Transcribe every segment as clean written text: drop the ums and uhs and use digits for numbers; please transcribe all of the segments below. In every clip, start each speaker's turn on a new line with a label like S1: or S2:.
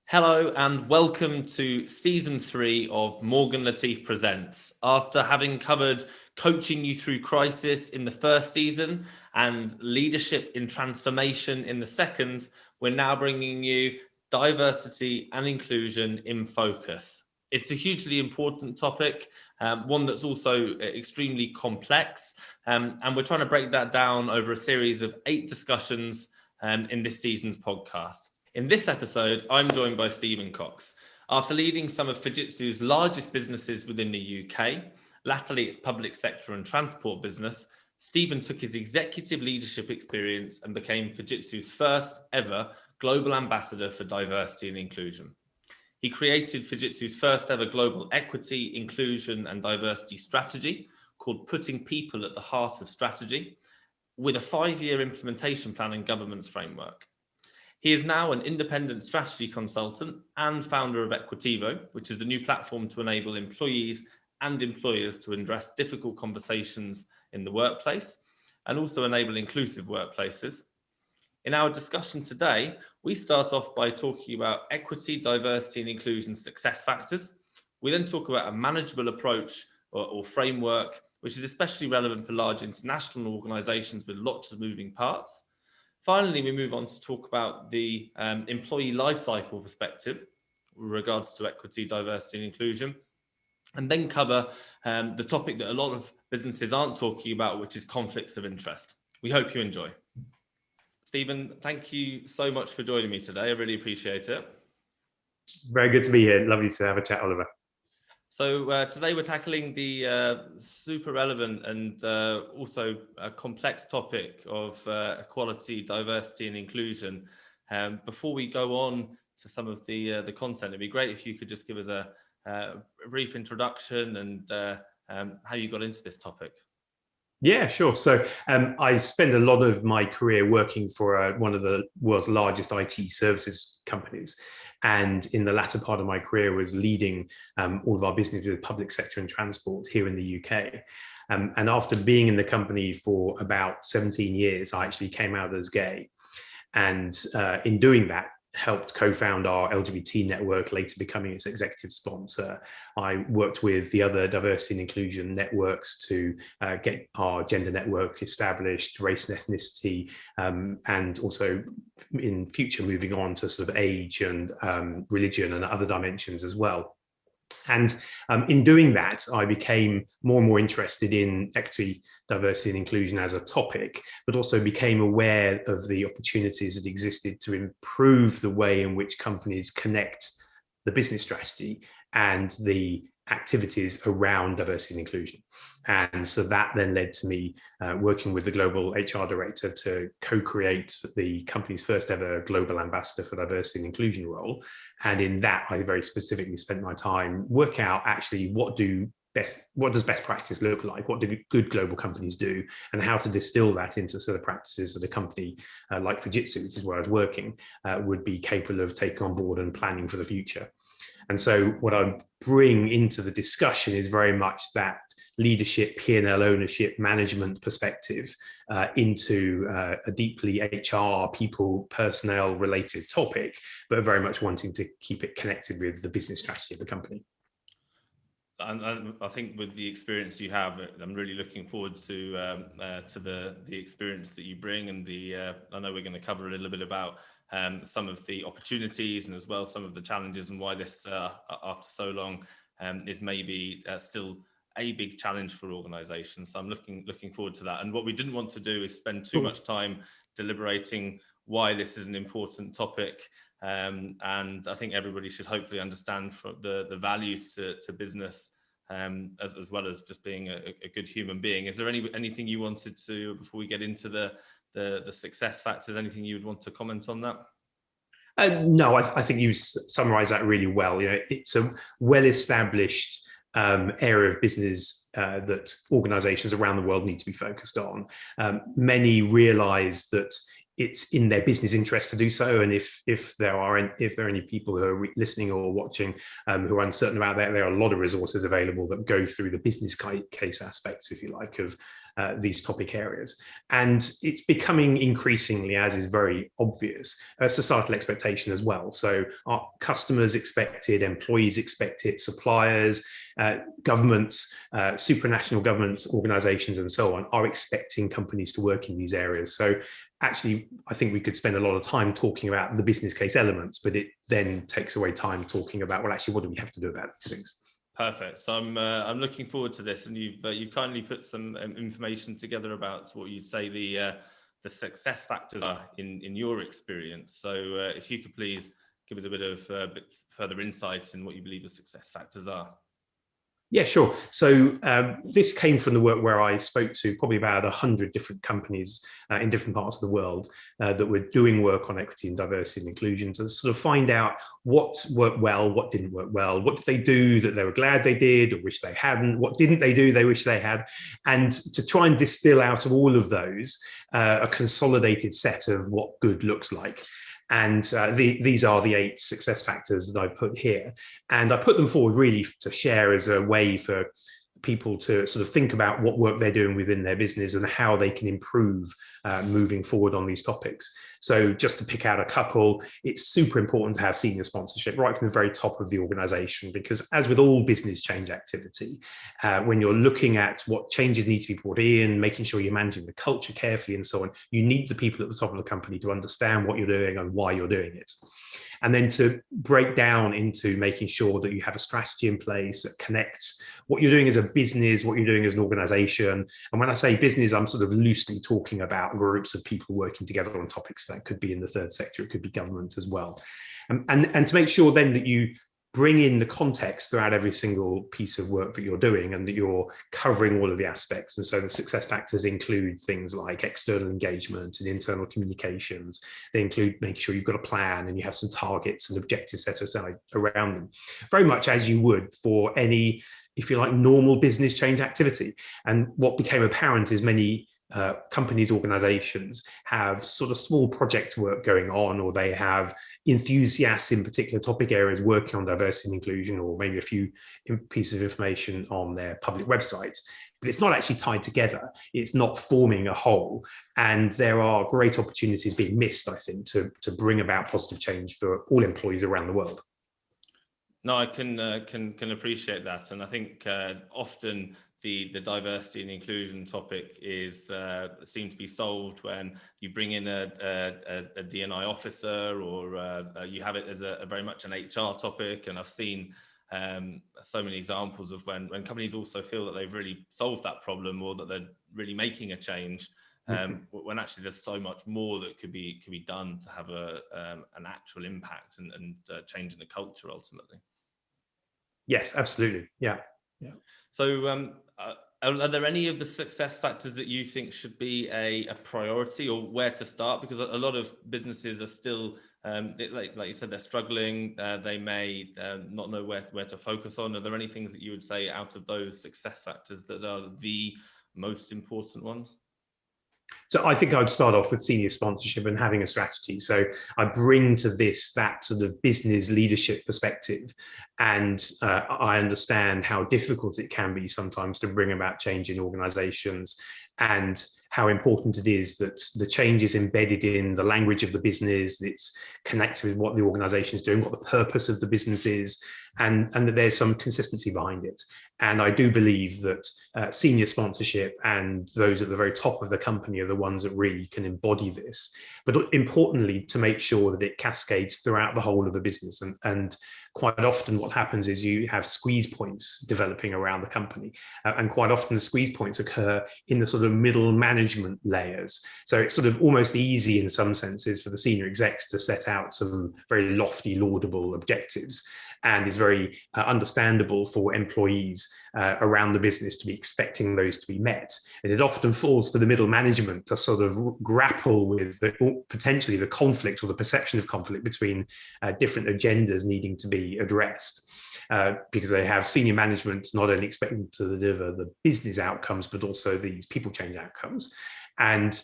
S1: Hello and welcome to season 3 of Morgan Latif Presents. After having covered coaching you through crisis in the first season and leadership in transformation in the second, we're now bringing you diversity and inclusion in focus. It's a hugely important topic, one that's also extremely complex, and we're trying to break that down over a series of 8 discussions in this season's podcast. In this episode, I'm joined by Steven Cox. After leading some of Fujitsu's largest businesses within the UK, latterly its public sector and transport business, Steven took his executive leadership experience and became Fujitsu's first ever global ambassador for diversity and inclusion. He created Fujitsu's first ever global equity, inclusion and diversity strategy called Putting People at the Heart of Strategy, with a 5-year implementation plan and governance framework. He is now an independent strategy consultant and founder of Equitivo, which is the new platform to enable employees and employers to address difficult conversations in the workplace and also enable inclusive workplaces. In our discussion today, we start off by talking about equity, diversity and inclusion success factors. We then talk about a manageable approach or framework, which is especially relevant for large international organizations with lots of moving parts. Finally, we move on to talk about the employee lifecycle perspective with regards to equity, diversity and inclusion, and then cover the topic that a lot of businesses aren't talking about, which is conflicts of interest. We hope you enjoy. Steven, thank you so much for joining me today. I really appreciate it.
S2: Very good to be here. Lovely to have a chat, Oliver.
S1: So today we're tackling the super relevant and also a complex topic of equality, diversity and inclusion. Before we go on to some of the content, it'd be great if you could just give us a brief introduction and how you got into this topic.
S2: Yeah, sure. So I spent a lot of my career working for one of the world's largest IT services companies. And in the latter part of my career was leading all of our business with public sector and transport here in the UK. And after being in the company for about 17 years, I actually came out as gay. And in doing that, helped co-found our LGBT network, later becoming its executive sponsor. I worked with the other diversity and inclusion networks to get our gender network established, race and ethnicity, and also in future moving on to sort of age and religion and other dimensions as well. And in doing that, I became more and more interested in equity, diversity and inclusion as a topic, but also became aware of the opportunities that existed to improve the way in which companies connect the business strategy and the activities around diversity and inclusion. And so that then led to me working with the global HR director to co-create the company's first ever global ambassador for diversity and inclusion role. And in that, I very specifically spent my time working out actually what does best practice look like? What do good global companies do? And how to distill that into a set of practices that a company like Fujitsu, which is where I was working, would be capable of taking on board and planning for the future. And so what I bring into the discussion is very much that leadership, P&L ownership, management perspective into a deeply HR, people, personnel related topic, but very much wanting to keep it connected with the business strategy of the company.
S1: And I think with the experience you have, I'm really looking forward to the experience that you bring, and I know we're going to cover a little bit about some of the opportunities and as well some of the challenges and why this after so long is maybe still a big challenge for organizations. So I'm looking forward to that. And what we didn't want to do is spend too much time deliberating why this is an important topic. And I think everybody should hopefully understand the values to business as well as just being a good human being. Is there anything you wanted to, before we get into the success factors, anything you would want to comment on that?
S2: No, I think you've summarized that really well. You know, it's a well-established area of business that organizations around the world need to be focused on. Many realize that it's in their business interest to do so. And if there are any people who are listening or watching who are uncertain about that, there are a lot of resources available that go through the business case aspects, if you like, of these topic areas. And it's becoming increasingly, as is very obvious, a societal expectation as well. So our customers expect it, employees expect it, suppliers, governments, supranational governments, organizations, and so on are expecting companies to work in these areas. So actually, I think we could spend a lot of time talking about the business case elements, but it then takes away time talking about, well, actually, what do we have to do about these things?
S1: Perfect. So I'm looking forward to this, and you've kindly put some information together about what you'd say the success factors are in your experience. So if you could please give us a bit further insight in what you believe the success factors are.
S2: Yeah, sure. So this came from the work where I spoke to probably about 100 different companies in different parts of the world that were doing work on equity and diversity and inclusion to sort of find out what worked well, what didn't work well, what did they do that they were glad they did or wish they hadn't, what didn't they do they wish they had, and to try and distill out of all of those a consolidated set of what good looks like. And these are the 8 success factors that I put here. And I put them forward really to share as a way for people to sort of think about what work they're doing within their business and how they can improve moving forward on these topics. So just to pick out a couple, it's super important to have senior sponsorship right from the very top of the organization, because as with all business change activity, when you're looking at what changes need to be brought in, making sure you're managing the culture carefully and so on, you need the people at the top of the company to understand what you're doing and why you're doing it. And then to break down into making sure that you have a strategy in place that connects what you're doing as a business, what you're doing as an organization. And when I say business, I'm sort of loosely talking about groups of people working together on topics that could be in the third sector, it could be government as well. And to make sure then that you bring in the context throughout every single piece of work that you're doing and that you're covering all of the aspects. And so the success factors include things like external engagement and internal communications. They include making sure you've got a plan and you have some targets and objectives set aside around them, very much as you would for any, if you like, normal business change activity. And what became apparent is many companies, organizations have sort of small project work going on, or they have enthusiasts in particular topic areas working on diversity and inclusion, or maybe a few pieces of information on their public website, but it's not actually tied together. It's not forming a whole. And there are great opportunities being missed, I think, to bring about positive change for all employees around the world.
S1: No, I can appreciate that, and I think often the diversity and inclusion topic is seems to be solved when you bring in a D&I officer, or you have it as a very much an HR topic. And I've seen so many examples of when companies also feel that they've really solved that problem, or that they're really making a change, when actually there's so much more that could be done to have an actual impact and change in the culture ultimately.
S2: Yes, absolutely. Yeah.
S1: So are there any of the success factors that you think should be a priority, or where to start? Because a lot of businesses are still, like you said, they're struggling. They may not know where to focus on. Are there any things that you would say out of those success factors that are the most important ones?
S2: So I think I'd start off with senior sponsorship and having a strategy. So I bring to this that sort of business leadership perspective, and I understand how difficult it can be sometimes to bring about change in organizations, and how important it is that the change is embedded in the language of the business, it's connected with what the organization is doing, what the purpose of the business is, and that there's some consistency behind it. And I do believe that senior sponsorship and those at the very top of the company are the ones that really can embody this. But importantly, to make sure that it cascades throughout the whole of the business. And quite often what happens is you have squeeze points developing around the company. And quite often the squeeze points occur in the sort of middle management layers. So it's sort of almost easy in some senses for the senior execs to set out some very lofty, laudable objectives. And it's very understandable for employees around the business to be expecting those to be met. And it often falls to the middle management to sort of grapple with potentially the conflict or the perception of conflict between different agendas needing to be addressed. Because they have senior management not only expecting to deliver the business outcomes, but also these people change outcomes. and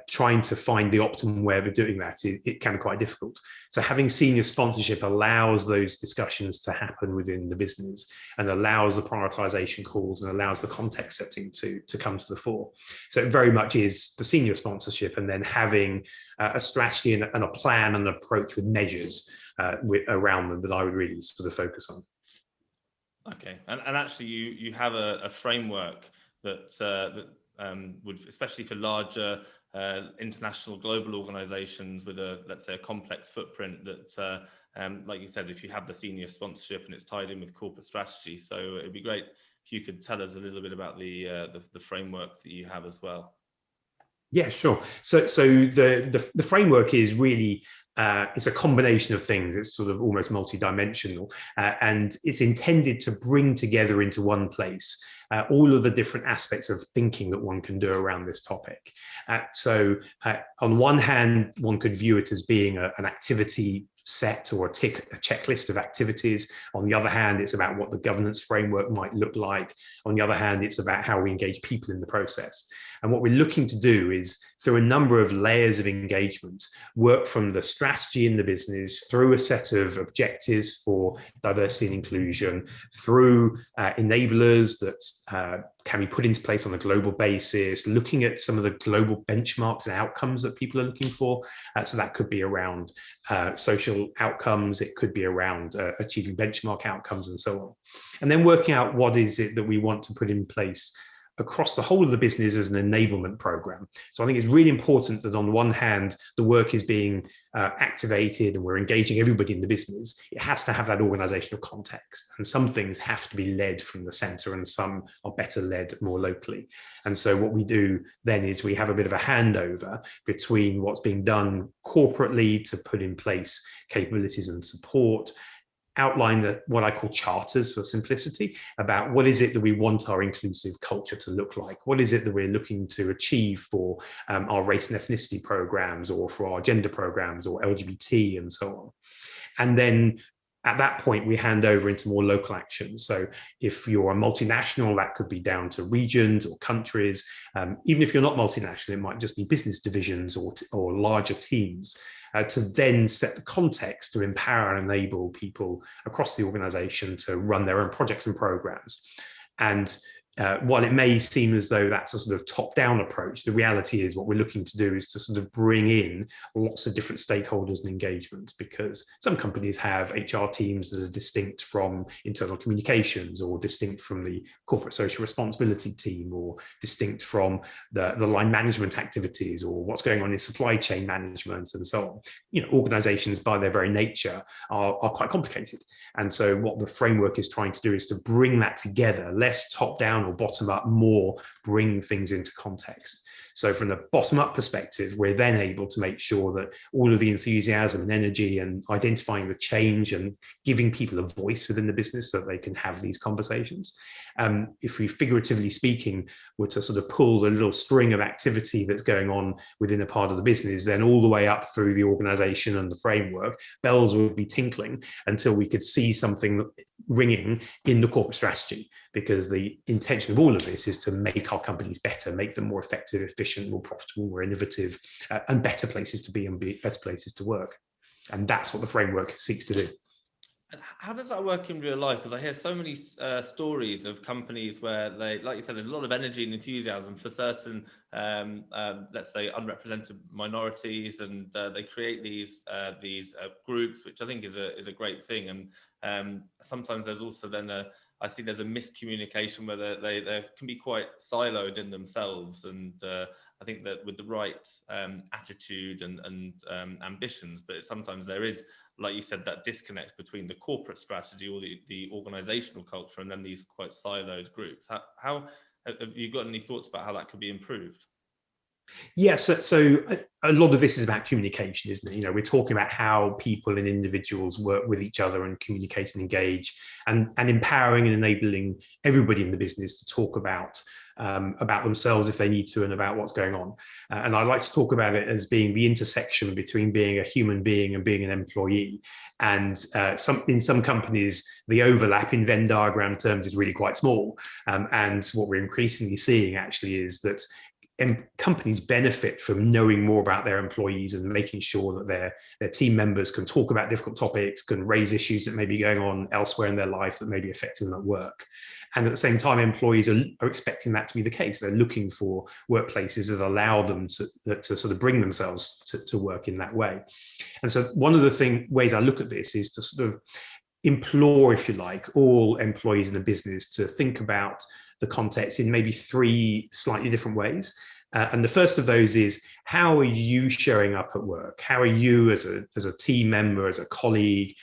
S2: trying to find the optimum way of doing that, it can be quite difficult. So having senior sponsorship allows those discussions to happen within the business, and allows the prioritization calls, and allows the context setting to come to the fore. So it very much is the senior sponsorship, and then having a strategy and a plan and an approach with measures around them that I would really sort of focus on.
S1: Okay, and actually you have a framework that would, especially for larger international global organizations with let's say a complex footprint, that like you said, if you have the senior sponsorship and it's tied in with corporate strategy. So it'd be great if you could tell us a little bit about the framework that you have as well.
S2: Yeah, sure. So the framework is really it's a combination of things. It's sort of almost multi-dimensional, and it's intended to bring together into one place all of the different aspects of thinking that one can do around this topic. So on one hand, one could view it as being an activity set or a checklist of activities. On the other hand, it's about what the governance framework might look like. On the other hand, it's about how we engage people in the process. And what we're looking to do is, through a number of layers of engagement, work from the strategy in the business, through a set of objectives for diversity and inclusion, through enablers that can be put into place on a global basis, looking at some of the global benchmarks and outcomes that people are looking for. So that could be around social outcomes, it could be around achieving benchmark outcomes, and so on. And then working out what is it that we want to put in place across the whole of the business as an enablement program. So I think it's really important that on one hand, the work is being activated and we're engaging everybody in the business. It has to have that organizational context, and some things have to be led from the center and some are better led more locally. And so what we do then is we have a bit of a handover between what's being done corporately to put in place capabilities and support, outline what I call charters for simplicity, about what is it that we want our inclusive culture to look like? What is it that we're looking to achieve for our race and ethnicity programs, or for our gender programs, or LGBT, and so on? And then at that point, we hand over into more local actions. So if you're a multinational, that could be down to regions or countries. Even if you're not multinational, it might just be business divisions or larger teams. To then set the context to empower and enable people across the organization to run their own projects and programs. And while it may seem as though that's a sort of top-down approach, the reality is what we're looking to do is to sort of bring in lots of different stakeholders and engagements, because some companies have HR teams that are distinct from internal communications, or distinct from the corporate social responsibility team, or distinct from the line management activities, or what's going on in supply chain management, and so on. You know, organizations by their very nature are quite complicated. And so what the framework is trying to do is to bring that together, less top-down or bottom up, more bring things into context. So from the bottom up perspective, we're then able to make sure that all of the enthusiasm and energy and identifying the change and giving people a voice within the business so that they can have these conversations. If we, figuratively speaking, were to sort of pull the little string of activity that's going on within a part of the business, then all the way up through the organization and the framework, bells would be tinkling until we could see something ringing in the corporate strategy, because the intention of all of this is to make our companies better, make them more effective, efficient, more profitable, more innovative, and better places to be and better places to work. And that's what the framework seeks to do.
S1: And how does that work in real life? Because I hear so many stories of companies where they, like you said, there's a lot of energy and enthusiasm for certain, let's say, unrepresented minorities, and they create these groups, which I think is a great thing. And sometimes there's also then I see there's a miscommunication where they can be quite siloed in themselves. And I think that with the right attitude and ambitions, but sometimes there is, like you said, that disconnect between the corporate strategy or the organizational culture and then these quite siloed groups. How have you got any thoughts about how that could be improved?
S2: Yes, so a lot of this is about communication, isn't it? You know, we're talking about how people and individuals work with each other and communicate and engage, and empowering and enabling everybody in the business to talk about themselves if they need to, and about what's going on. And I like to talk about it as being the intersection between being a human being and being an employee. And in some companies, the overlap in Venn diagram terms is really quite small. And what we're increasingly seeing actually is that companies benefit from knowing more about their employees and making sure that their team members can talk about difficult topics, can raise issues that may be going on elsewhere in their life that may be affecting them at work. And at the same time, employees are expecting that to be the case. They're looking for workplaces that allow them to sort of bring themselves to work in that way. And so one of the ways I look at this is to sort of implore, if you like, all employees in the business to think about the context in maybe 3 slightly different ways. And the first of those is, how are you showing up at work? How are you as a team member, as a colleague,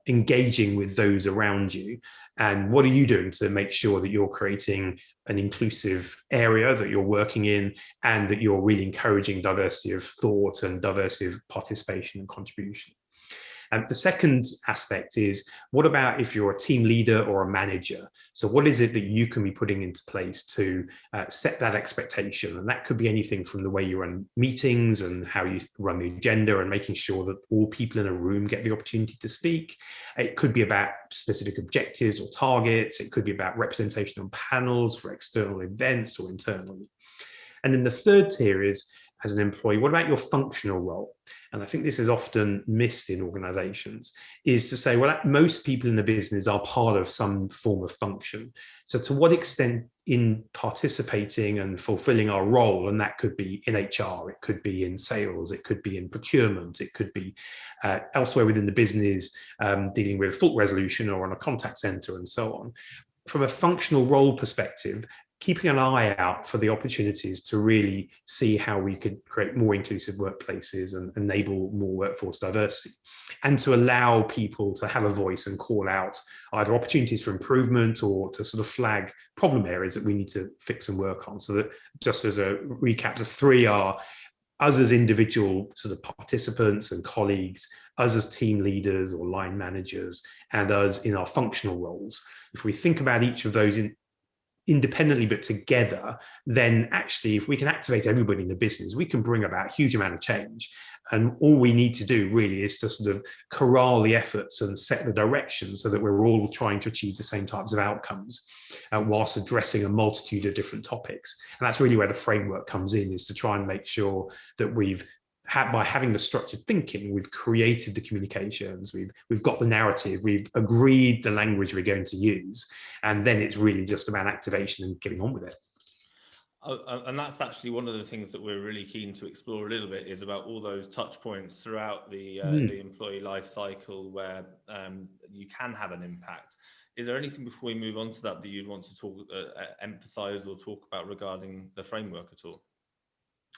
S2: engaging with those around you? And what are you doing to make sure that you're creating an inclusive area that you're working in, and that you're really encouraging diversity of thought and diversity of participation and contribution? And the second aspect is, what about if you're a team leader or a manager? So what is it that you can be putting into place to set that expectation? And that could be anything from the way you run meetings and how you run the agenda and making sure that all people in a room get the opportunity to speak. It could be about specific objectives or targets. It could be about representation on panels for external events or internally. And then the third tier is, as an employee, what about your functional role? And I think this is often missed in organizations, is to say, well, most people in the business are part of some form of function. So to what extent in participating and fulfilling our role, and that could be in HR, it could be in sales, it could be in procurement, it could be elsewhere within the business, dealing with fault resolution or on a contact center and so on. From a functional role perspective, keeping an eye out for the opportunities to really see how we could create more inclusive workplaces and enable more workforce diversity, and to allow people to have a voice and call out either opportunities for improvement or to sort of flag problem areas that we need to fix and work on. So that, just as a recap, the 3 are us as individual sort of participants and colleagues, us as team leaders or line managers, and us in our functional roles. If we think about each of those independently but together, then actually if we can activate everybody in the business, we can bring about a huge amount of change. And all we need to do really is to sort of corral the efforts and set the direction so that we're all trying to achieve the same types of outcomes whilst addressing a multitude of different topics. And that's really where the framework comes in, is to try and make sure that by having the structured thinking, we've created the communications, we've got the narrative, we've agreed the language we're going to use, and then it's really just about activation and getting on with it.
S1: And that's actually one of the things that we're really keen to explore a little bit, is about all those touch points throughout the employee life cycle where you can have an impact. Is there anything before we move on to that you'd want to emphasize or talk about regarding the framework at all?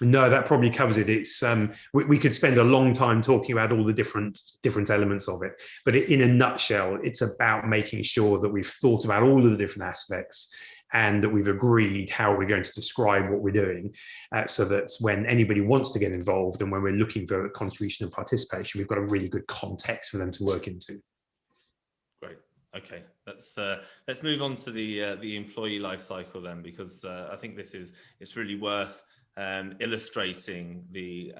S2: No, that probably covers it. It's we could spend a long time talking about all the different elements of it, but in a nutshell, it's about making sure that we've thought about all of the different aspects and that we've agreed how we're going to describe what we're doing, so that when anybody wants to get involved and when we're looking for contribution and participation, we've got a really good context for them to work into.
S1: Great. Okay, let's move on to the employee life cycle then, because I think it's really worth illustrating the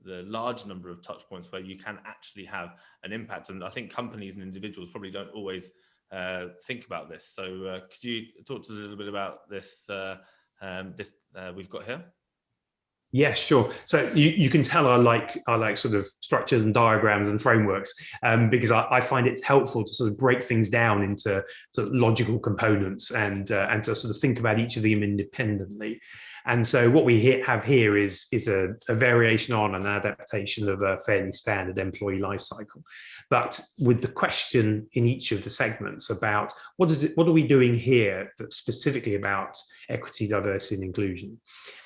S1: large number of touch points where you can actually have an impact. And I think companies and individuals probably don't always think about this. So could you talk to us a little bit about this we've got here?
S2: Yeah, sure. So you can tell I like sort of structures and diagrams and frameworks, because I find it helpful to sort of break things down into sort of logical components and to sort of think about each of them independently. And so what we have here is a variation on an adaptation of a fairly standard employee life cycle, but with the question in each of the segments about what are we doing here that's specifically about equity, diversity, and inclusion.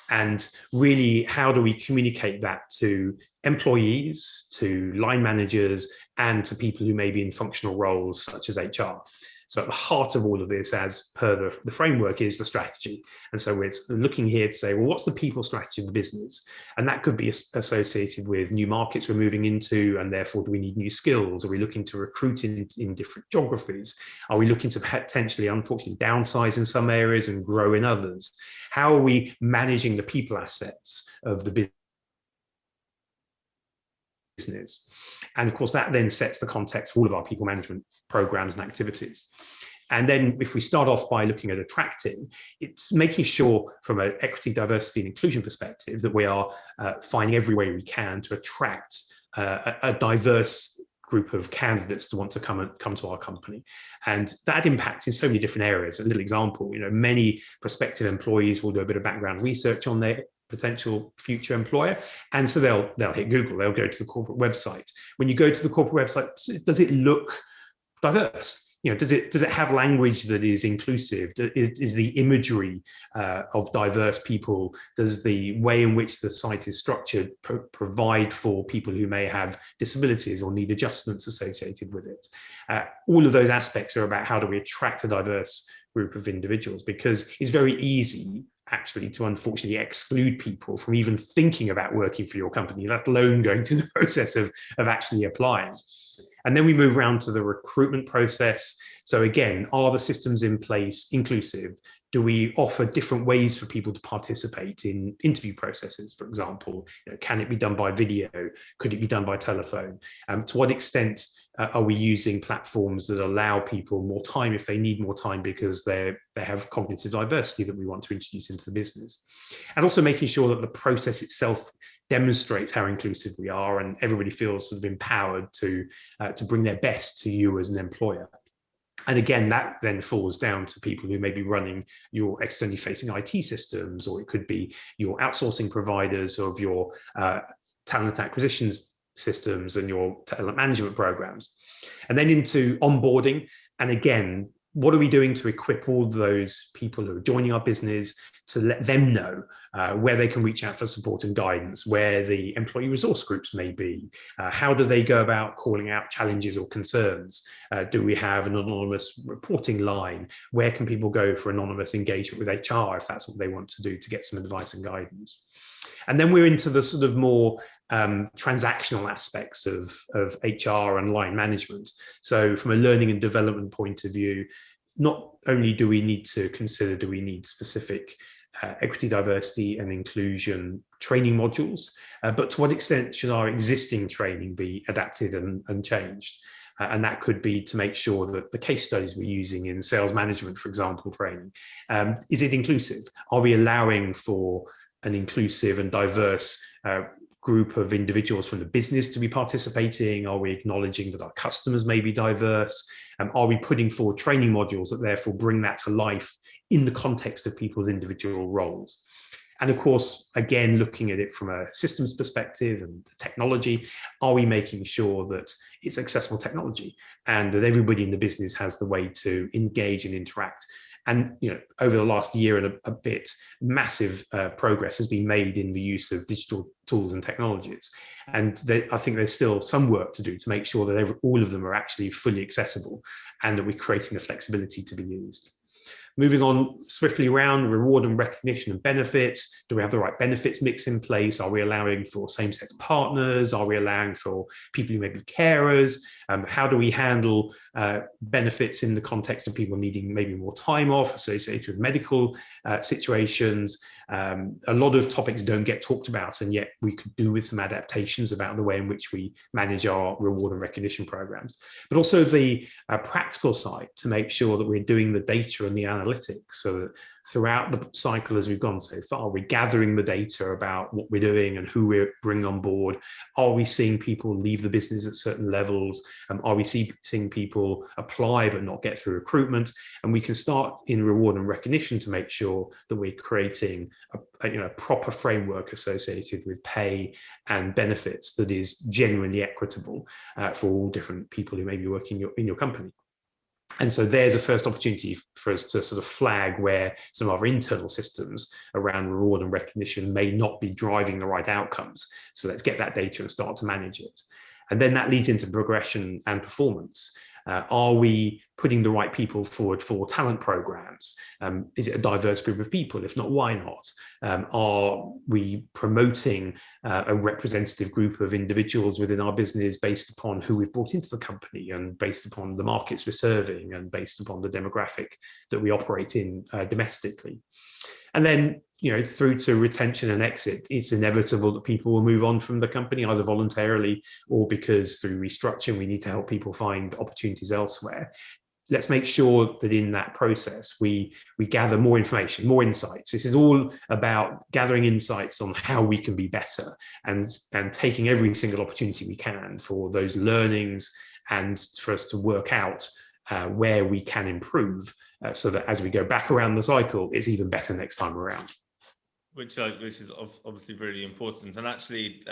S2: And really, how do we communicate that to employees, to line managers, and to people who may be in functional roles such as HR? So at the heart of all of this, as per the framework, is the strategy. And so we're looking here to say, well, what's the people strategy of the business? And that could be associated with new markets we're moving into, and therefore do we need new skills? Are we looking to recruit in different geographies? Are we looking to potentially, unfortunately, downsize in some areas and grow in others? How are we managing the people assets of the business? And of course, that then sets the context for all of our people management programs and activities. And then if we start off by looking at attracting, it's making sure from an equity, diversity and inclusion perspective that we are finding every way we can to attract a diverse group of candidates to want to come to our company. And that impacts in so many different areas. A little example, many prospective employees will do a bit of background research on their potential future employer. And so they'll hit Google, they'll go to the corporate website. When you go to the corporate website, does it look diverse? Does it have language that is inclusive? Is the imagery of diverse people? Does the way in which the site is structured provide for people who may have disabilities or need adjustments associated with it? All of those aspects are about how do we attract a diverse group of individuals, because it's very easy actually to unfortunately exclude people from even thinking about working for your company, let alone going through the process of actually applying. And then we move around to the recruitment process. So again, are the systems in place inclusive? Do we offer different ways for people to participate in interview processes, for example? Can it be done by video? Could it be done by telephone? To what extent are we using platforms that allow people more time if they need more time because they have cognitive diversity that we want to introduce into the business? And also making sure that the process itself demonstrates how inclusive we are and everybody feels sort of empowered to bring their best to you as an employer. And again, that then falls down to people who may be running your externally facing IT systems, or it could be your outsourcing providers of your talent acquisitions systems and your talent management programs. And then into onboarding. And again, what are we doing to equip all those people who are joining our business to let them know where they can reach out for support and guidance, where the employee resource groups may be, how do they go about calling out challenges or concerns? Do we have an anonymous reporting line? Where can people go for anonymous engagement with HR if that's what they want to do to get some advice and guidance? And then we're into the sort of more transactional aspects of HR and line management. So from a learning and development point of view, not only do we need to consider, do we need specific equity, diversity and inclusion training modules, but to what extent should our existing training be adapted and changed? And that could be to make sure that the case studies we're using in sales management, for example, training, is it inclusive? Are we allowing for an inclusive and diverse group of individuals from the business to be participating? Are we acknowledging that our customers may be diverse? Are we putting forward training modules that therefore bring that to life in the context of people's individual roles? And of course, again, looking at it from a systems perspective and technology, are we making sure that it's accessible technology and that everybody in the business has the way to engage and interact? And over the last year and a bit, massive progress has been made in the use of digital tools and technologies. And I think there's still some work to do to make sure that all of them are actually fully accessible and that we're creating the flexibility to be used. Moving on swiftly around reward and recognition and benefits. Do we have the right benefits mix in place? Are we allowing for same-sex partners? Are we allowing for people who may be carers? How do we handle benefits in the context of people needing maybe more time off associated with medical situations? A lot of topics don't get talked about, and yet we could do with some adaptations about the way in which we manage our reward and recognition programs. But also the practical side to make sure that we're doing the data and the analytics so that throughout the cycle as we've gone so far, we're gathering the data about what we're doing and who we're bringing on board. Are we seeing people leave the business at certain levels? Are we seeing people apply but not get through recruitment? And we can start in reward and recognition to make sure that we're creating a proper framework associated with pay and benefits that is genuinely equitable for all different people who may be working in your company. And so there's a first opportunity for us to sort of flag where some of our internal systems around reward and recognition may not be driving the right outcomes. So let's get that data and start to manage it. And then that leads into progression and performance. Are we putting the right people forward for talent programs? Is it a diverse group of people? If not, why not? Are we promoting a representative group of individuals within our business based upon who we've brought into the company and based upon the markets we're serving and based upon the demographic that we operate in domestically? And then through to retention and exit, it's inevitable that people will move on from the company, either voluntarily or because through restructuring, we need to help people find opportunities elsewhere. let's make sure that in that process we gather more information, more insights. This is all about gathering insights on how we can be better, and taking every single opportunity we can for those learnings, and for us to work out where we can improve, so that as we go back around the cycle, it's even better next time around.
S1: Which is obviously really important. And actually,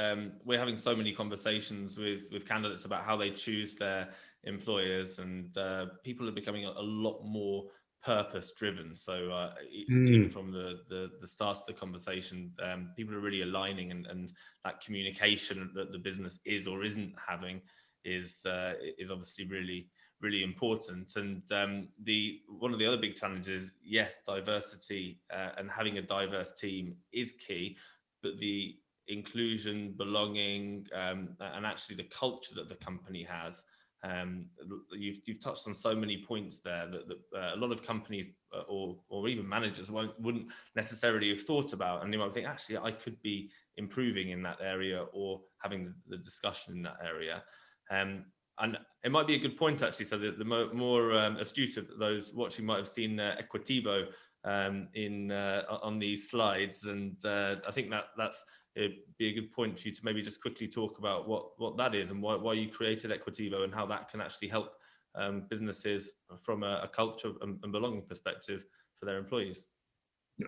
S1: we're having so many conversations with candidates about how they choose their employers, and people are becoming a lot more purpose driven. So even from the start of the conversation, people are really aligning, and that communication that the business is or isn't having is obviously really important. And one of the other big challenges, yes, diversity and having a diverse team is key, but the inclusion, belonging, and actually the culture that the company has. You've touched on so many points there that a lot of companies or even managers wouldn't necessarily have thought about, and they might think, actually, I could be improving in that area, or having the discussion in that area. And it might be a good point, actually, so that the more astute of those watching might have seen Equitivo on these slides, and I think it'd be a good point for you to maybe just quickly talk about what that is, and why you created Equitivo, and how that can actually help businesses from a culture and belonging perspective for their employees.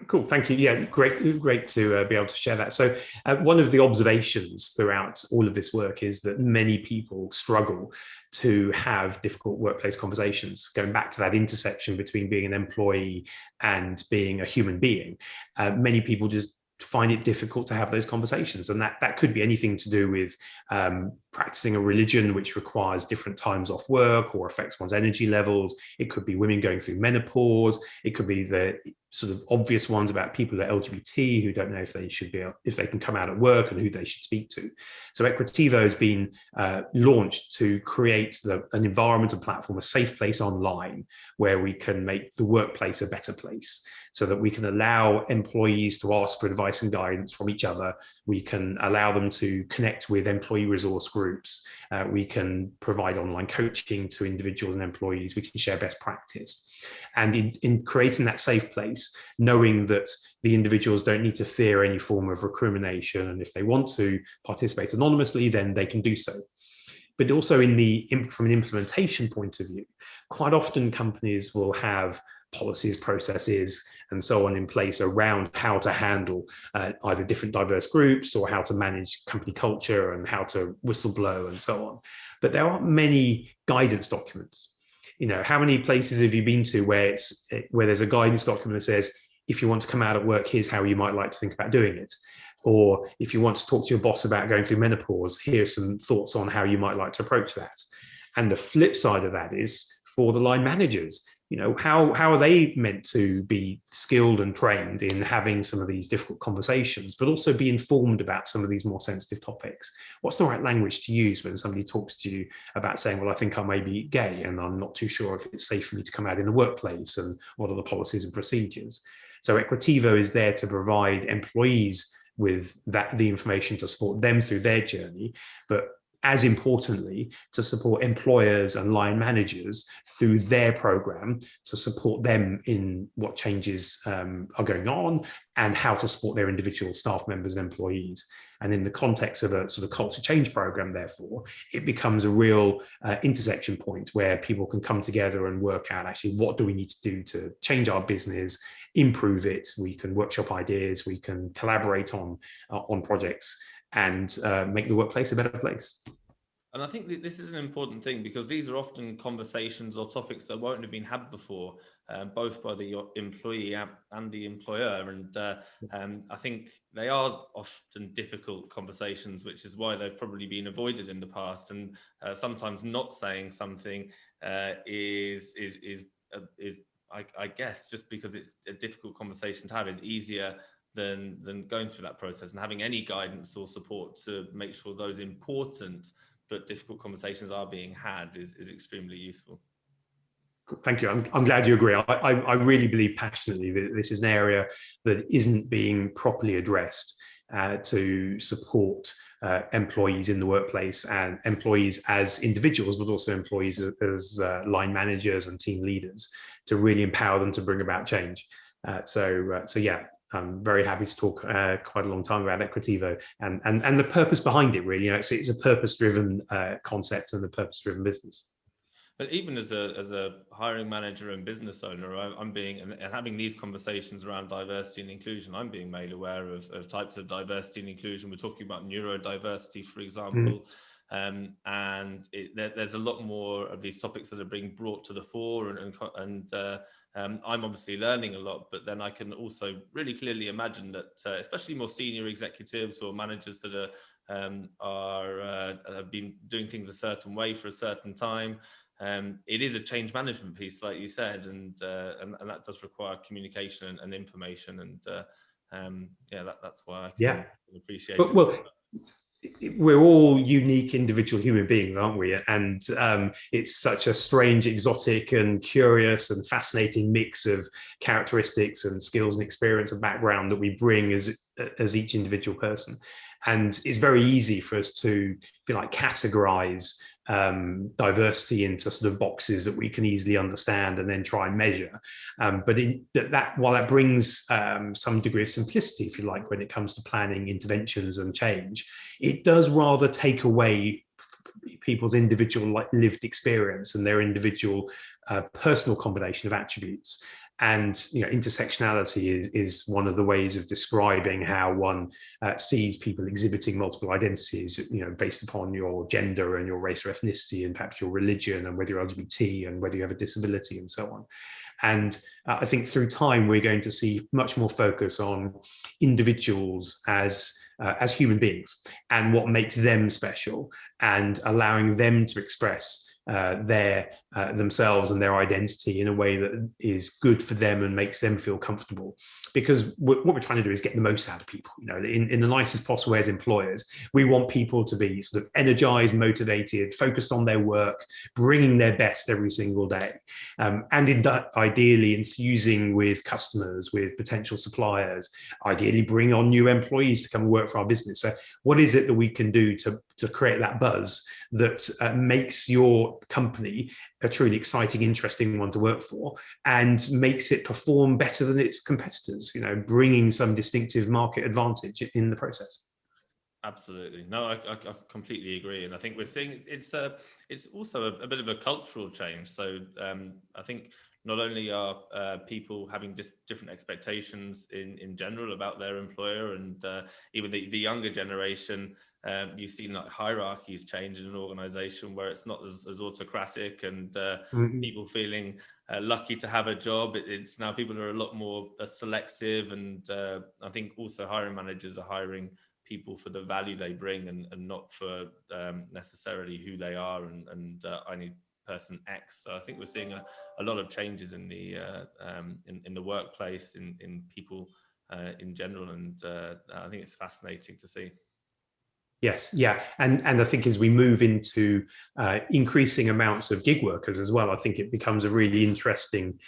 S2: Cool, thank you. Yeah, great to be able to share that. So one of the observations throughout all of this work is that many people struggle to have difficult workplace conversations, going back to that intersection between being an employee and being a human being. Many people just find it difficult to have those conversations, and that could be anything to do with practicing a religion which requires different times off work or affects one's energy levels. It could be women going through menopause. It could be the sort of obvious ones about people who are LGBT, who don't know if they can come out at work, and who they should speak to. So Equitivo has been launched to create an environment and platform, a safe place online, where we can make the workplace a better place, so that we can allow employees to ask for advice and guidance from each other. We can allow them to connect with employee resource groups. We can provide online coaching to individuals and employees. We can share best practice. And in creating that safe place, knowing that the individuals don't need to fear any form of recrimination, and if they want to participate anonymously, then they can do so. But also from an implementation point of view, quite often companies will have policies, processes, and so on in place around how to handle either different diverse groups, or how to manage company culture, and how to whistleblow, and so on. But there aren't many guidance documents. How many places have you been to where there's a guidance document that says, if you want to come out at work, here's how you might like to think about doing it? Or if you want to talk to your boss about going through menopause, here's some thoughts on how you might like to approach that. And the flip side of that is for the line managers. How are they meant to be skilled and trained in having some of these difficult conversations, but also be informed about some of these more sensitive topics? What's the right language to use when somebody talks to you about saying, well, I think I may be gay, and I'm not too sure if it's safe for me to come out in the workplace, and what are the policies and procedures? So Equitivo is there to provide employees with the information to support them through their journey, but as importantly, to support employers and line managers through their program, to support them in what changes are going on, and how to support their individual staff members and employees. And in the context of a sort of culture change program, therefore, it becomes a real intersection point where people can come together and work out, actually, what do we need to do to change our business, improve it. We can workshop ideas, we can collaborate on projects, and make the workplace a better place.
S1: And I think that this is an important thing, because these are often conversations or topics that won't have been had before, both by the employee and the employer. And I think they are often difficult conversations, which is why they've probably been avoided in the past. And sometimes not saying something is I guess, just because it's a difficult conversation to have, is easier than going through that process, and having any guidance or support to make sure those important but difficult conversations are being had is extremely useful.
S2: Thank you. I'm glad you agree. I really believe passionately that this is an area that isn't being properly addressed to support employees in the workplace and employees as individuals, but also employees as line managers and team leaders, to really empower them to bring about change. So yeah, I'm very happy to talk quite a long time about Equitivo and the purpose behind it. Really, it's a purpose-driven concept and a purpose-driven business.
S1: But even as a hiring manager and business owner, I'm being and having these conversations around diversity and inclusion, I'm being made aware of types of diversity and inclusion. We're talking about neurodiversity, for example, and there's a lot more of these topics that are being brought to the fore, and I'm obviously learning a lot. But then I can also really clearly imagine that, especially more senior executives or managers that have been doing things a certain way for a certain time. It is a change management piece, like you said, and that does require communication and information, and that's why I can appreciate it.
S2: Well, we're all unique individual human beings, aren't we? And it's such a strange, exotic and curious and fascinating mix of characteristics and skills and experience and background that we bring as each individual person. And it's very easy for us to, if you like, categorize diversity into sort of boxes that we can easily understand and then try and measure. But while that brings some degree of simplicity, if you like, when it comes to planning interventions and change, it does rather take away people's individual lived experience and their individual personal combination of attributes. And intersectionality is one of the ways of describing how one sees people exhibiting multiple identities, based upon your gender and your race or ethnicity and perhaps your religion and whether you're LGBT and whether you have a disability and so on. And I think through time, we're going to see much more focus on individuals as human beings and what makes them special, and allowing them to express themselves and their identity in a way that is good for them and makes them feel comfortable. Because what we're trying to do is get the most out of people. In the nicest possible way as employers, we want people to be sort of energized, motivated, focused on their work, bringing their best every single day, and ideally enthusing with customers, with potential suppliers, ideally bring on new employees to come and work for our business. So what is it that we can do to create that buzz that makes your company a truly exciting, interesting one to work for, and makes it perform better than its competitors, bringing some distinctive market advantage in the process?
S1: Absolutely. No, I completely agree. And I think we're seeing it's also a bit of a cultural change. So I think not only are people having different expectations in general about their employer, and even the younger generation, you've seen like hierarchies change in an organization where it's not as autocratic, and people feeling lucky to have a job. It's now people are a lot more selective, and I think also hiring managers are hiring people for the value they bring, and not for necessarily who they are, and I need person X. So I think we're seeing a lot of changes in the workplace, in people in general, and I think it's fascinating to see.
S2: Yes, yeah, and I think as we move into increasing amounts of gig workers as well, I think it becomes a really interesting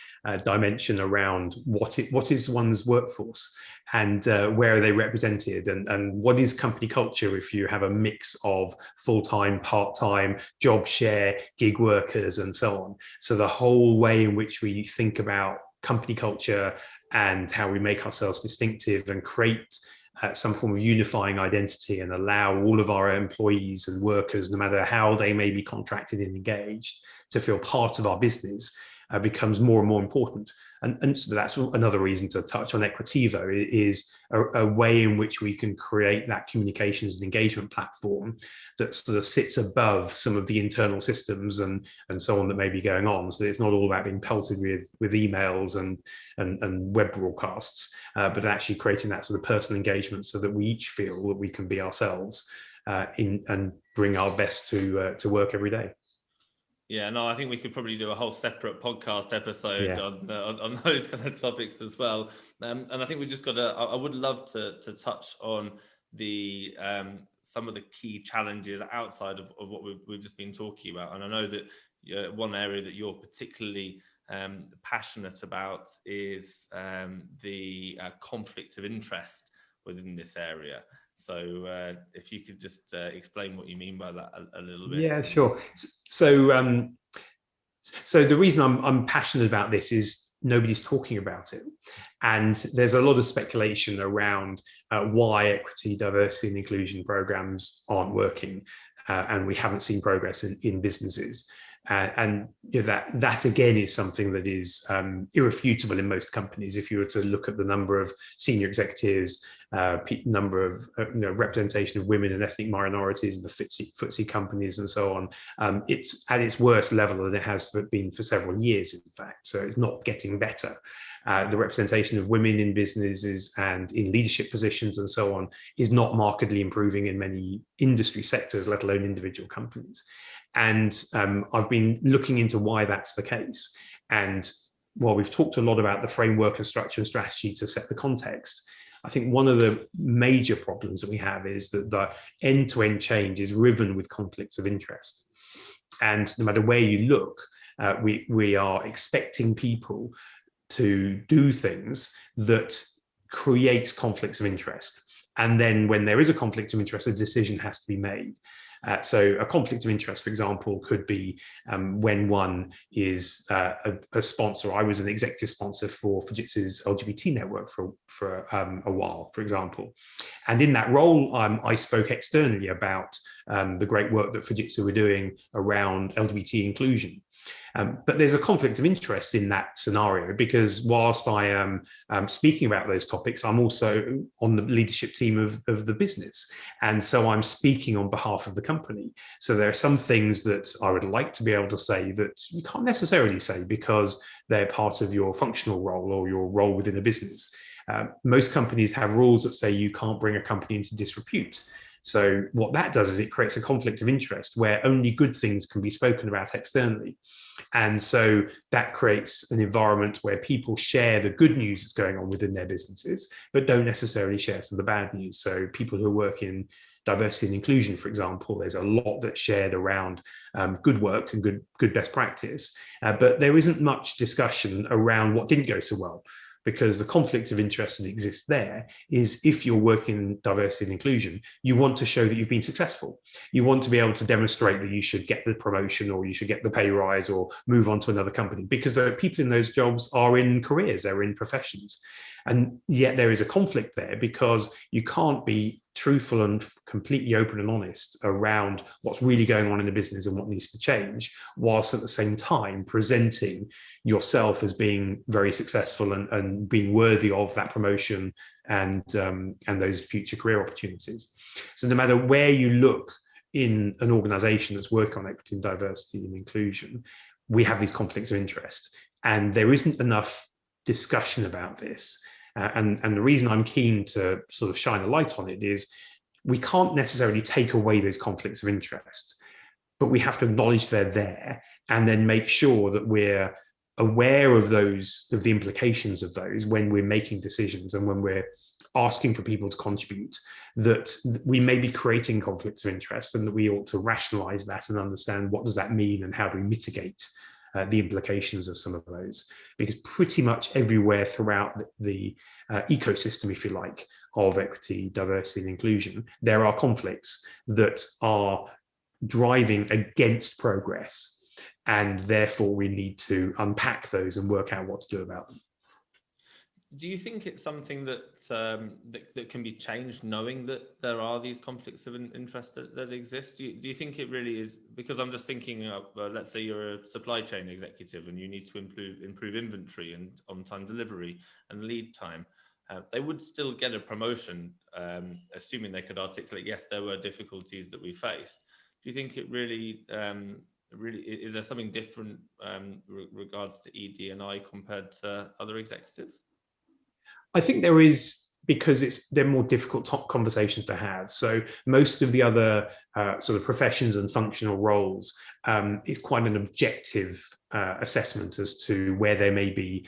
S2: dimension around what is one's workforce, and where are they represented, and what is company culture if you have a mix of full-time, part-time, job share, gig workers, and so on. So the whole way in which we think about company culture and how we make ourselves distinctive and create some form of unifying identity, and allow all of our employees and workers, no matter how they may be contracted and engaged, to feel part of our business, becomes more and more important. And so that's another reason to touch on Equitivo, is a way in which we can create that communications and engagement platform that sort of sits above some of the internal systems and so on that may be going on. So it's not all about being pelted with emails and web broadcasts, but actually creating that sort of personal engagement so that we each feel that we can be ourselves and bring our best to work every day.
S1: Yeah, no, I think we could probably do a whole separate podcast episode on those kind of topics as well. And I think we just got to, I would love to touch on the some of the key challenges outside of what we've just been talking about. And I know that one area that you're particularly passionate about is the conflict of interest within this area. So if you could just explain what you mean by that a little bit.
S2: Yeah, sure. So the reason I'm passionate about this is nobody's talking about it. And there's a lot of speculation around why equity, diversity, and inclusion programs aren't working. And we haven't seen progress in businesses. And that again is something that is irrefutable in most companies. If you were to look at the number of senior executives, number of representation of women and ethnic minorities in the FTSE companies and so on, it's at its worst level than it has been for several years, in fact. So it's not getting better. The representation of women in businesses and in leadership positions and so on is not markedly improving in many industry sectors, let alone individual companies. And I've been looking into why that's the case. And while we've talked a lot about the framework and structure and strategy to set the context, I think one of the major problems that we have is that the end-to-end change is riven with conflicts of interest. And no matter where you look, we are expecting people to do things that creates conflicts of interest. And then when there is a conflict of interest, a decision has to be made. So a conflict of interest, for example, could be when one is a sponsor. I was an executive sponsor for Fujitsu's LGBT network for a while, for example. And in that role, I spoke externally about the great work that Fujitsu were doing around LGBT inclusion. But there's a conflict of interest in that scenario, because whilst I am speaking about those topics, I'm also on the leadership team of the business. And so I'm speaking on behalf of the company. So there are some things that I would like to be able to say that you can't necessarily say because they're part of your functional role or your role within a business. Most companies have rules that say you can't bring a company into disrepute. So what that does is it creates a conflict of interest where only good things can be spoken about externally. And so that creates an environment where people share the good news that's going on within their businesses, but don't necessarily share some of the bad news. So people who work in diversity and inclusion, for example, there's a lot that's shared around good work and good best practice, but there isn't much discussion around what didn't go so well. Because the conflict of interest that exists there is, if you're working in diversity and inclusion, you want to show that you've been successful. You want to be able to demonstrate that you should get the promotion or you should get the pay rise or move on to another company, because people in those jobs are in careers, they're in professions. And yet there is a conflict there because you can't be truthful and completely open and honest around what's really going on in the business and what needs to change, whilst at the same time presenting yourself as being very successful and being worthy of that promotion and those future career opportunities. So no matter where you look in an organization that's working on equity and diversity and inclusion, we have these conflicts of interest, and there isn't enough discussion about this. And the reason I'm keen to sort of shine a light on it is we can't necessarily take away those conflicts of interest, but we have to acknowledge they're there and then make sure that we're aware of those, of the implications of those when we're making decisions and when we're asking for people to contribute, that we may be creating conflicts of interest and that we ought to rationalize that and understand what does that mean and how do we mitigate the implications of some of those. Because pretty much everywhere throughout the ecosystem, if you like, of equity, diversity, and inclusion, there are conflicts that are driving against progress. And therefore, we need to unpack those and work out what to do about them.
S1: Do you think it's something that that can be changed, knowing that there are these conflicts of interest that exist? Do you think it really is? Because I'm just thinking of, let's say you're a supply chain executive and you need to improve inventory and on-time delivery and lead time. They would still get a promotion, assuming they could articulate, yes, there were difficulties that we faced. Do you think it really, is there something different regards to ED&I compared to other executives?
S2: I think there is, because they're more difficult conversations to have. So most of the other sort of professions and functional roles is quite an objective assessment as to where there may be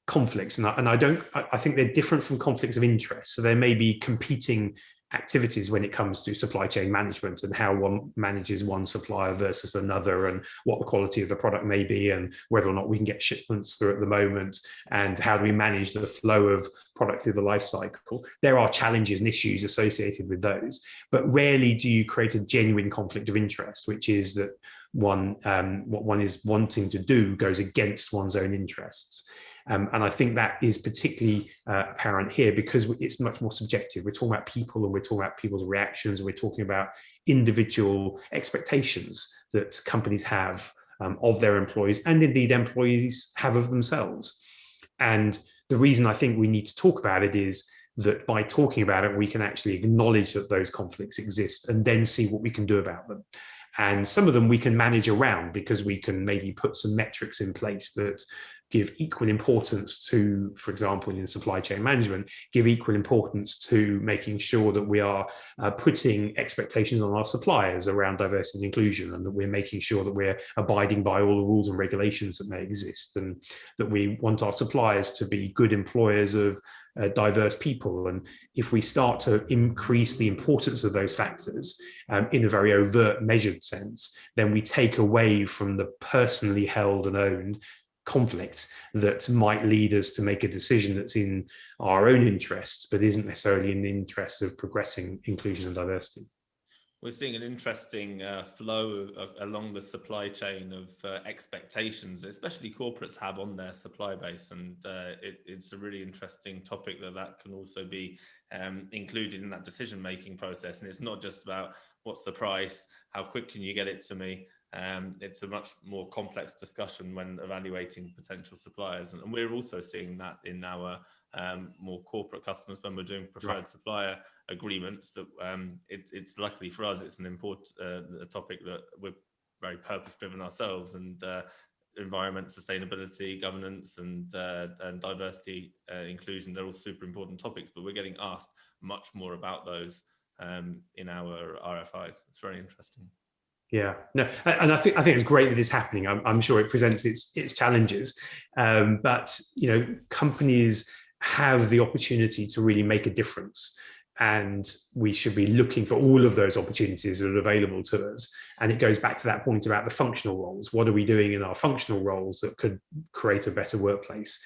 S2: conflicts. And I think they're different from conflicts of interest. So there may be competing activities when it comes to supply chain management and how one manages one supplier versus another, and what the quality of the product may be, and whether or not we can get shipments through at the moment, and how do we manage the flow of product through the life cycle. There are challenges and issues associated with those, but rarely do you create a genuine conflict of interest, which is that what one is wanting to do goes against one's own interests. And I think that is particularly apparent here because it's much more subjective. We're talking about people, and we're talking about people's reactions, and we're talking about individual expectations that companies have of their employees, and indeed employees have of themselves. And the reason I think we need to talk about it is that by talking about it, we can actually acknowledge that those conflicts exist and then see what we can do about them. And some of them we can manage around because we can maybe put some metrics in place that give equal importance to, for example, in supply chain management, give equal importance to making sure that we are putting expectations on our suppliers around diversity and inclusion, and that we're making sure that we're abiding by all the rules and regulations that may exist, and that we want our suppliers to be good employers of diverse people. And if we start to increase the importance of those factors in a very overt, measured sense, then we take away from the personally held and owned conflict that might lead us to make a decision that's in our own interests, but isn't necessarily in the interests of progressing inclusion and diversity.
S1: We're seeing an interesting flow along the supply chain of expectations, especially corporates have on their supply base. And it's a really interesting topic that can also be included in that decision-making process. And it's not just about what's the price, how quick can you get it to me? It's a much more complex discussion when evaluating potential suppliers. And we're also seeing that in our more corporate customers when we're doing preferred supplier agreements, that it's luckily for us, it's an important a topic that we're very purpose driven ourselves, and environment, sustainability, governance, and diversity, inclusion, they're all super important topics, but we're getting asked much more about those in our RFIs. It's very interesting.
S2: Yeah, no, and I think it's great that it's happening. I'm sure it presents its challenges, but companies have the opportunity to really make a difference, and we should be looking for all of those opportunities that are available to us. And it goes back to that point about the functional roles. What are we doing in our functional roles that could create a better workplace?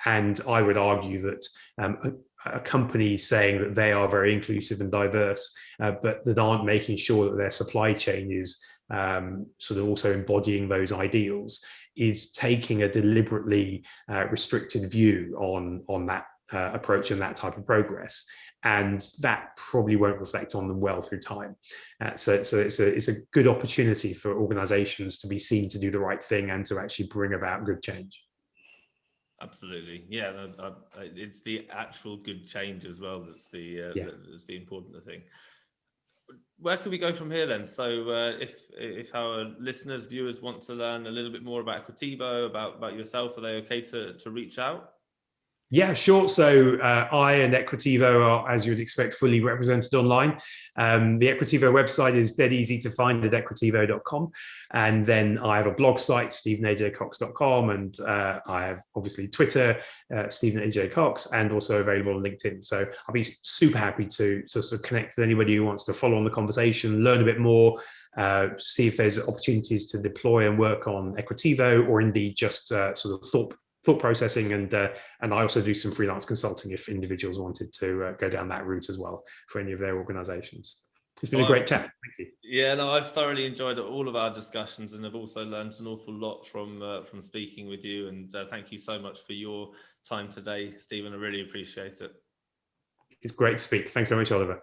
S2: And I would argue that a company saying that they are very inclusive and diverse, but that aren't making sure that their supply chain is sort of also embodying those ideals, is taking a deliberately restricted view on that approach and that type of progress, and that probably won't reflect on them well through time. So it's a good opportunity for organizations to be seen to do the right thing and to actually bring about good change.
S1: Absolutely, yeah. It's the actual good change as well that's the important thing. Where can we go from here then? So if our listeners, viewers want to learn a little bit more about Equitivo, about yourself, are they okay to reach out?
S2: Yeah, sure. So I and Equitivo are, as you would expect, fully represented online. The Equitivo website is dead easy to find at equitivo.com. And then I have a blog site, stevenajcox.com. And I have obviously Twitter, Steven AJ Cox, and also available on LinkedIn. So I'll be super happy to sort of connect with anybody who wants to follow on the conversation, learn a bit more, see if there's opportunities to deploy and work on Equitivo, or indeed just sort of thought processing, and I also do some freelance consulting if individuals wanted to go down that route as well for any of their organizations. It's been a great chat. Thank you.
S1: Yeah, no, I've thoroughly enjoyed all of our discussions, and I've also learned an awful lot from speaking with you, and thank you so much for your time today, Stephen. I really appreciate it.
S2: It's great to speak. Thanks very much, Oliver.